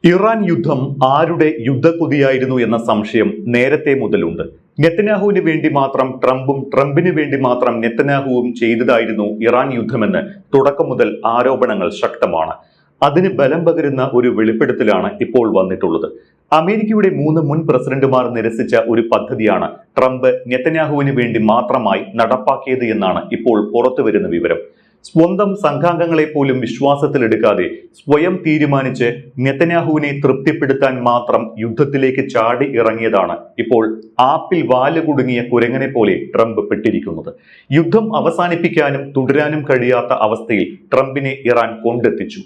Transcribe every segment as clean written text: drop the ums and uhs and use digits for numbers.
Iran യുദ്ധം ആരുടെ യുദ്ധക്കൊതിയായിരുന്നു എന്ന സംശയം നേരത്തെ മുതലുണ്ട്. നെതന്യാഹുവിന് വേണ്ടി മാത്രം ട്രംപും ട്രംപിന് വേണ്ടി മാത്രം നെതന്യാഹുവും ചെയ്തതായിരുന്നു ഇറാൻ യുദ്ധമെന്ന് തുടക്കം മുതൽ ആരോപണങ്ങൾ ശക്തമാണ്. അതിന് ബലം പകരുന്ന ഒരു വെളിപ്പെടുത്തലാണ് ഇപ്പോൾ വന്നിട്ടുള്ളത്. അമേരിക്കയുടെ 3 മുൻ പ്രസിഡന്റുമാർ നിരസിച്ച ഒരു പദ്ധതിയാണ് ട്രംപ് നെതന്യാഹുവിന് വേണ്ടി മാത്രമായി നടപ്പാക്കിയത് എന്നാണ് ഇപ്പോൾ പുറത്തുവരുന്ന വിവരം. സ്വന്തം സംഘാംഗങ്ങളെ പോലും വിശ്വാസത്തിലെടുക്കാതെ സ്വയം തീരുമാനിച്ച് നെതന്യാഹുവിനെ തൃപ്തിപ്പെടുത്താൻ മാത്രം യുദ്ധത്തിലേക്ക് ചാടി ഇറങ്ങിയതാണ് ഇപ്പോൾ ആപ്പിൽ വാല് കുടുങ്ങിയ കുരങ്ങനെ പോലെ ട്രംപ് പെട്ടിരിക്കുന്നത്. യുദ്ധം അവസാനിപ്പിക്കാനും തുടരാനും കഴിയാത്ത അവസ്ഥയിൽ ട്രംപിനെ ഇറാൻ കൊണ്ടെത്തിച്ചു.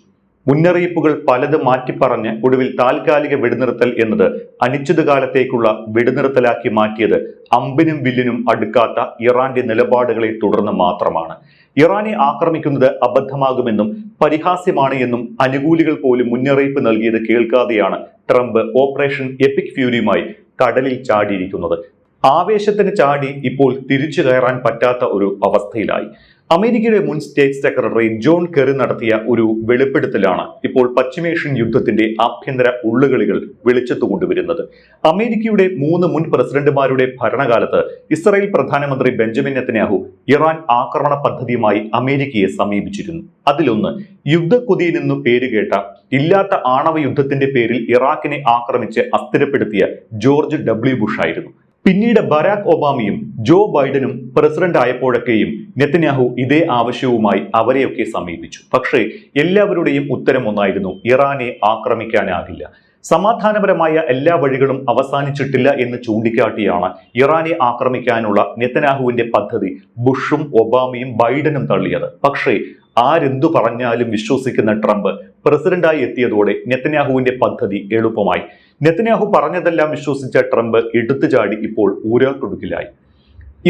മുന്നറിയിപ്പുകൾ പലത് മാറ്റിപ്പറഞ്ഞ് ഒടുവിൽ താൽക്കാലിക വെടിനിർത്തൽ എന്നത് അനിശ്ചിതകാലത്തേക്കുള്ള വെടിനിർത്തലാക്കി മാറ്റിയത് അമ്പിനും വില്ലിനും അടുക്കാത്ത ഇറാന്റെ നിലപാടുകളെ തുടർന്ന് മാത്രമാണ്. ഇറാനെ ആക്രമിക്കുന്നത് അബദ്ധമാകുമെന്നും പരിഹാസ്യമാണ് എന്നും അനുകൂലികൾ പോലും മുന്നറിയിപ്പ് നൽകിയത് കേൾക്കാതെയാണ് ട്രംപ് ഓപ്പറേഷൻ എപ്പിക് ഫ്യൂരിയുമായി കടലിൽ ചാടിയിരിക്കുന്നത്. ആവേശത്തിന് ചാടി ഇപ്പോൾ തിരിച്ചു കയറാൻ പറ്റാത്ത ഒരു അവസ്ഥയിലായി. അമേരിക്കയുടെ മുൻ സ്റ്റേറ്റ് സെക്രട്ടറി ജോൺ കെറി നടത്തിയ ഒരു വെളിപ്പെടുത്തലാണ് ഇപ്പോൾ പശ്ചിമേഷ്യൻ യുദ്ധത്തിന്റെ ആഭ്യന്തര ഉള്ളുകളികൾ വെളിച്ചത്തു കൊണ്ടുവരുന്നത്. അമേരിക്കയുടെ 3 മുൻ പ്രസിഡന്റുമാരുടെ ഭരണകാലത്ത് ഇസ്രായേൽ പ്രധാനമന്ത്രി ബെഞ്ചമിൻ നെതന്യാഹു ഇറാൻ ആക്രമണ പദ്ധതിയുമായി അമേരിക്കയെ സമീപിച്ചിരുന്നു. അതിലൊന്ന് യുദ്ധക്കൊതിയെന്നു പേരുകേട്ട ഇല്ലാത്ത ആണവ യുദ്ധത്തിന്റെ പേരിൽ ഇറാഖിനെ ആക്രമിച്ച് അസ്ഥിരപ്പെടുത്തിയ ജോർജ് W. ബുഷ് ആയിരുന്നു. പിന്നീട് ബരാക് ഒബാമയും ജോ ബൈഡനും പ്രസിഡന്റ് ആയപ്പോഴൊക്കെയും നെതന്യാഹു ഇതേ ആവശ്യവുമായി അവരെയൊക്കെ സമീപിച്ചു. പക്ഷേ എല്ലാവരുടെയും ഉത്തരം ഒന്നായിരുന്നു: ഇറാനെ ആക്രമിക്കാനാകില്ല. സമാധാനപരമായ എല്ലാ വഴികളും അവസാനിച്ചിട്ടില്ല എന്ന് ചൂണ്ടിക്കാട്ടിയാണ് ഇറാനെ ആക്രമിക്കാനുള്ള നെതന്യാഹുവിന്റെ പദ്ധതി ബുഷും ഒബാമയും ബൈഡനും തള്ളിയത്. പക്ഷേ ആരെന്തു പറഞ്ഞാലും വിശ്വസിക്കുന്ന ട്രംപ് പ്രസിഡന്റായി എത്തിയതോടെ നെതന്യാഹുവിന്റെ പദ്ധതി എളുപ്പമായി. നെതന്യാഹു പറഞ്ഞതെല്ലാം വിശ്വസിച്ച ട്രംപ് എടുത്തുചാടി ഇപ്പോൾ ഊരാട്ടുടുക്കിലായി.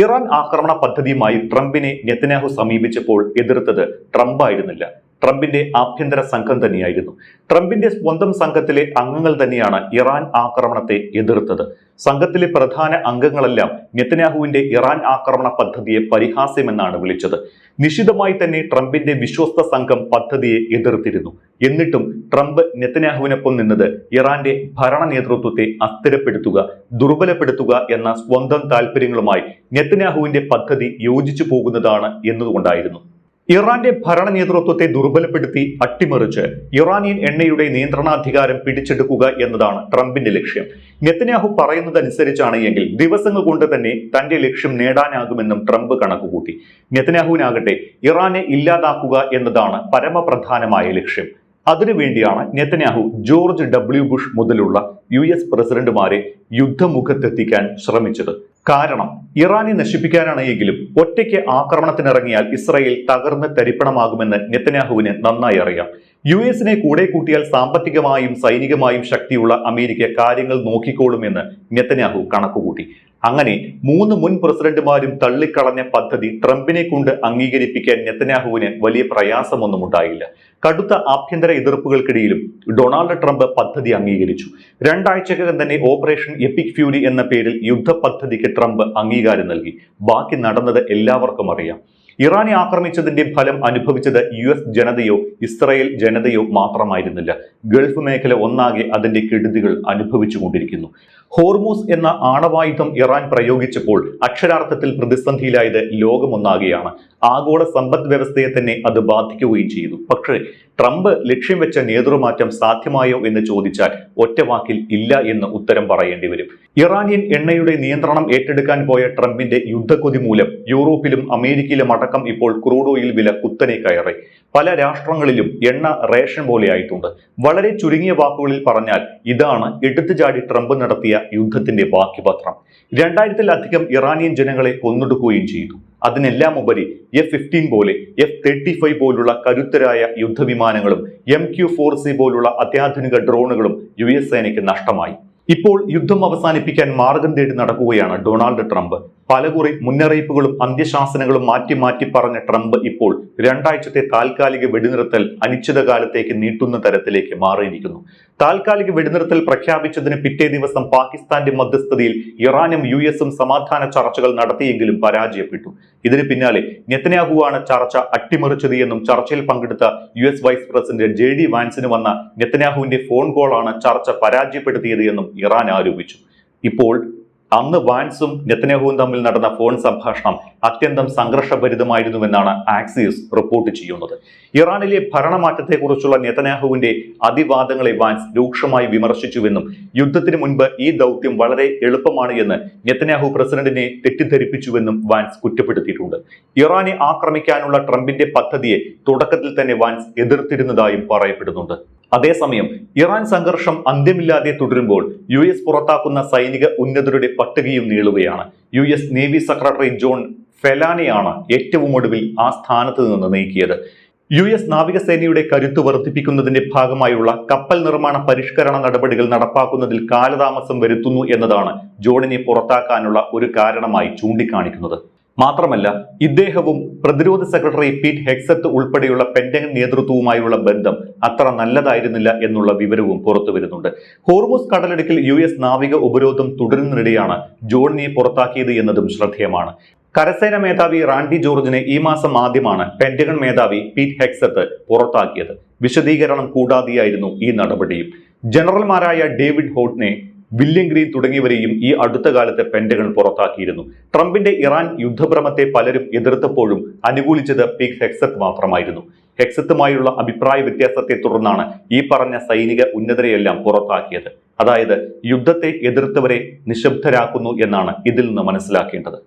ഇറാൻ ആക്രമണ പദ്ധതിയുമായി ട്രംപിനെ നെതന്യാഹു സമീപിച്ചപ്പോൾ എതിർത്തത് ട്രംപ് ആയിരുന്നില്ല, ട്രംപിന്റെ ആഭ്യന്തര സംഘം തന്നെയായിരുന്നു. ട്രംപിന്റെ സ്വന്തം സംഘത്തിലെ അംഗങ്ങൾ തന്നെയാണ് ഇറാൻ ആക്രമണത്തെ എതിർത്തത്. സംഘത്തിലെ പ്രധാന അംഗങ്ങളെല്ലാം നെതന്യാഹുവിന്റെ ഇറാൻ ആക്രമണ പദ്ധതിയെ പരിഹാസ്യമെന്നാണ് വിളിച്ചത്. നിശിതമായി തന്നെ ട്രംപിന്റെ വിശ്വസ്ത സംഘം പദ്ധതിയെ എതിർത്തിരുന്നു. എന്നിട്ടും ട്രംപ് നെതന്യാഹുവിനൊപ്പം നിന്നത് ഇറാന്റെ ഭരണ നേതൃത്വത്തെ അസ്ഥിരപ്പെടുത്തുക, ദുർബലപ്പെടുത്തുക എന്ന സ്വന്തം താല്പര്യങ്ങളുമായി നെതന്യാഹുവിന്റെ പദ്ധതി യോജിച്ചു പോകുന്നതാണ് എന്നതുകൊണ്ടായിരുന്നു. ഇറാന്റെ ഭരണ നേതൃത്വത്തെ ദുർബലപ്പെടുത്തി അട്ടിമറിച്ച് ഇറാനിയൻ എണ്ണയുടെ നിയന്ത്രണാധികാരം പിടിച്ചെടുക്കുക എന്നതാണ് ട്രംപിന്റെ ലക്ഷ്യം. നെതന്യാഹു പറയുന്നതനുസരിച്ചാണ് എങ്കിൽ ദിവസങ്ങൾ കൊണ്ട് തന്നെ തന്റെ ലക്ഷ്യം നേടാനാകുമെന്നും ട്രംപ് കണക്കുകൂട്ടി. നെതന്യാഹുവിനാകട്ടെ ഇറാനെ ഇല്ലാതാക്കുക എന്നതാണ് പരമപ്രധാനമായ ലക്ഷ്യം. അതിനുവേണ്ടിയാണ് നെതന്യാഹു ജോർജ് W. ബുഷ് മുതലുള്ള US പ്രസിഡന്റുമാരെ യുദ്ധമുഖത്തെത്തിക്കാൻ ശ്രമിച്ചത്. കാരണം ഇറാനെ നശിപ്പിക്കാനാണ് എങ്കിലും ഒറ്റയ്ക്ക് ആക്രമണത്തിനിറങ്ങിയാൽ ഇസ്രായേൽ തകർന്ന് തരിപ്പണമാകുമെന്ന് നെതന്യാഹുവിന് നന്നായി അറിയാം. US കൂടെ കൂട്ടിയാൽ സാമ്പത്തികമായും സൈനികമായും ശക്തിയുള്ള അമേരിക്ക കാര്യങ്ങൾ നോക്കിക്കോളുമെന്ന് നെതന്യാഹു കണക്കുകൂട്ടി. അങ്ങനെ 3 മുൻ പ്രസിഡന്റുമാരും തള്ളിക്കളഞ്ഞ പദ്ധതി ട്രംപിനെ കൊണ്ട് അംഗീകരിപ്പിക്കാൻ നെതന്യാഹുവിന് വലിയ പ്രയാസമൊന്നും ഉണ്ടായില്ല. കടുത്ത ആഭ്യന്തര എതിർപ്പുകൾക്കിടയിലും ഡൊണാൾഡ് ട്രംപ് പദ്ധതി അംഗീകരിച്ചു. 2 ആഴ്ചക്കകം തന്നെ ഓപ്പറേഷൻ എപ്പിക് ഫ്യൂരി എന്ന പേരിൽ യുദ്ധ പദ്ധതിക്ക് ട്രംപ് അംഗീകാരം നൽകി. ബാക്കി നടന്നത് എല്ലാവർക്കും അറിയാം. ഇറാനെ ആക്രമിച്ചതിന്റെ ഫലം അനുഭവിച്ചത് US ജനതയോ ഇസ്രായേൽ ജനതയോ മാത്രമായിരുന്നില്ല. ഗൾഫ് മേഖല ഒന്നാകെ അതിന്റെ കെടുതികൾ അനുഭവിച്ചുകൊണ്ടിരിക്കുന്നു. ഹോർമൂസ് എന്ന ആണവായുധം ഇറാൻ പ്രയോഗിച്ചപ്പോൾ അക്ഷരാർത്ഥത്തിൽ പ്രതിസന്ധിയിലായത് ലോകമൊന്നാകെയാണ്. ആഗോള സമ്പദ് വ്യവസ്ഥയെ തന്നെ അത് ബാധിക്കുകയും ചെയ്തു. പക്ഷേ ട്രംപ് ലക്ഷ്യം വെച്ച നേതൃമാറ്റം സാധ്യമായോ എന്ന് ചോദിച്ചാൽ ഒറ്റവാക്കിൽ ഇല്ല എന്ന് ഉത്തരം പറയേണ്ടി വരും. ഇറാനിയൻ എണ്ണയുടെ നിയന്ത്രണം ഏറ്റെടുക്കാൻ പോയ ട്രംപിന്റെ യുദ്ധക്കൊതി മൂലം യൂറോപ്പിലും അമേരിക്കയിലും അടക്കം ഇപ്പോൾ ക്രൂഡ് ഓയിൽ വില കുത്തനെ കയറി. പല രാഷ്ട്രങ്ങളിലും എണ്ണ റേഷൻ പോലെയായിട്ടുണ്ട്. വളരെ ചുരുങ്ങിയ വാക്കുകളിൽ പറഞ്ഞാൽ ഇതാണ് എടുത്തുചാടി ട്രംപ് നടത്തിയ യുദ്ധത്തിന്റെ ബാക്കിപത്രം. 2000-ലധികം ഇറാനിയൻ ജനങ്ങളെ കൊന്നൊടുക്കുകയും ചെയ്തു. അതിനെല്ലാം ഉപരി F-15 പോലെ F-35 പോലുള്ള കരുത്തരായ യുദ്ധവിമാനങ്ങളും MQ-4C പോലുള്ള അത്യാധുനിക ഡ്രോണുകളും US സേനയ്ക്ക് നഷ്ടമായി. ഇപ്പോൾ യുദ്ധം അവസാനിപ്പിക്കാൻ മാർഗം തേടി നടക്കുകയാണ് ഡൊണാൾഡ് ട്രംപ്. പലകുറി മുന്നറിയിപ്പുകളും അന്ത്യശാസനങ്ങളും മാറ്റി മാറ്റി പറഞ്ഞ ട്രംപ് ഇപ്പോൾ രണ്ടാഴ്ചത്തെ താൽക്കാലിക വെടിനിർത്തൽ അനിശ്ചിതകാലത്തേക്ക് നീട്ടുന്ന തരത്തിലേക്ക് മാറിയിരിക്കുന്നു. താൽക്കാലിക വെടിനിർത്തൽ പ്രഖ്യാപിച്ചതിന് പിറ്റേ ദിവസം പാകിസ്ഥാന്റെ മധ്യസ്ഥതയിൽ ഇറാനും US സമാധാന ചർച്ചകൾ നടത്തിയെങ്കിലും പരാജയപ്പെട്ടു. ഇതിന് പിന്നാലെ നെതന്യാഹുവാണ് ചർച്ച അട്ടിമറിച്ചത് എന്നും ചർച്ചയിൽ പങ്കെടുത്ത US വൈസ് പ്രസിഡന്റ് JD വാൻസിന് വന്ന നെതന്യാഹുവിന്റെ ഫോൺ കോളാണ് ചർച്ച പരാജയപ്പെടുത്തിയത് എന്നും ഇറാൻ ആരോപിച്ചു. ഇപ്പോൾ അന്ന് വാൻസും നെതന്യാഹുവും തമ്മിൽ നടന്ന ഫോൺ സംഭാഷണം അത്യന്തം സംഘർഷഭരിതമായിരുന്നുവെന്നാണ് ആക്സിയസ് റിപ്പോർട്ട് ചെയ്യുന്നത്. ഇറാനിലെ ഭരണമാറ്റത്തെക്കുറിച്ചുള്ള നെതന്യാഹുവിന്റെ അതിവാദങ്ങളെ വാൻസ് രൂക്ഷമായി വിമർശിച്ചുവെന്നും യുദ്ധത്തിന് മുൻപ് ഈ ദൗത്യം വളരെ എളുപ്പമാണ് എന്ന് നെതന്യാഹു പ്രസിഡന്റിനെ തെറ്റിദ്ധരിപ്പിച്ചുവെന്നും വാൻസ് കുറ്റപ്പെടുത്തിയിട്ടുണ്ട്. ഇറാനെ ആക്രമിക്കാനുള്ള ട്രംപിന്റെ പദ്ധതിയെ തുടക്കത്തിൽ തന്നെ വാൻസ് എതിർത്തിരുന്നതായും പറയപ്പെടുന്നുണ്ട്. അതേസമയം ഇറാൻ സംഘർഷം അന്ത്യമില്ലാതെ തുടരുമ്പോൾ US പുറത്താക്കുന്ന സൈനിക ഉന്നതരുടെ പട്ടികയും നീളുകയാണ്. US നേവി സെക്രട്ടറി ജോൺ ഫെലാനെയാണ് ഏറ്റവും ഒടുവിൽ ആ സ്ഥാനത്ത് നിന്ന് നീക്കിയത്. US നാവികസേനയുടെ കരുത്ത് വർദ്ധിപ്പിക്കുന്നതിന്റെ ഭാഗമായുള്ള കപ്പൽ നിർമ്മാണ പരിഷ്കരണ നടപടികൾ നടപ്പാക്കുന്നതിൽ കാലതാമസം വരുത്തുന്നു എന്നതാണ് ജോണിനെ പുറത്താക്കാനുള്ള ഒരു കാരണമായി ചൂണ്ടിക്കാണിക്കുന്നത്. മാത്രമല്ല, ഇദ്ദേഹവും പ്രതിരോധ സെക്രട്ടറി പീറ്റ് ഹെക്സത്ത് ഉൾപ്പെടെയുള്ള പെന്റഗൺ നേതൃത്വവുമായുള്ള ബന്ധം അത്ര നല്ലതായിരുന്നില്ല എന്നുള്ള വിവരവും പുറത്തു വരുന്നുണ്ട്. ഹോർമുസ് കടലിടുക്കിൽ US നാവിക ഉപരോധം തുടരുന്നതിനിടെയാണ് ജോണിനെ പുറത്താക്കിയത് എന്നതും ശ്രദ്ധേയമാണ്. കരസേന മേധാവി റാൻഡി ജോർജിനെ ഈ മാസം ആദ്യമാണ് പെന്റഗൺ മേധാവി പീറ്റ് ഹെക്സത്ത് പുറത്താക്കിയത്. വിശദീകരണം കൂടാതെയായിരുന്നു ഈ നടപടിയും. ജനറൽമാരായ ഡേവിഡ് ഹോട്ട്നെ, വില്യം ഗ്രീൻ തുടങ്ങിയവരെയും ഈ അടുത്ത കാലത്ത് പെന്റഗൺ പുറത്താക്കിയിരുന്നു. ട്രംപിന്റെ ഇറാൻ യുദ്ധഭ്രമത്തെ പലരും എതിർത്തപ്പോഴും അനുകൂലിച്ചത് പീറ്റ് ഹെക്സത്ത് മാത്രമായിരുന്നു. ഹെക്സത്തുമായുള്ള അഭിപ്രായ വ്യത്യാസത്തെ തുടർന്നാണ് ഈ പറഞ്ഞ സൈനിക ഉന്നതരെയെല്ലാം പുറത്താക്കിയത്. അതായത് യുദ്ധത്തെ എതിർത്തവരെ നിശബ്ദരാക്കുന്നു എന്നാണ് ഇതിൽ നിന്ന് മനസ്സിലാക്കേണ്ടത്.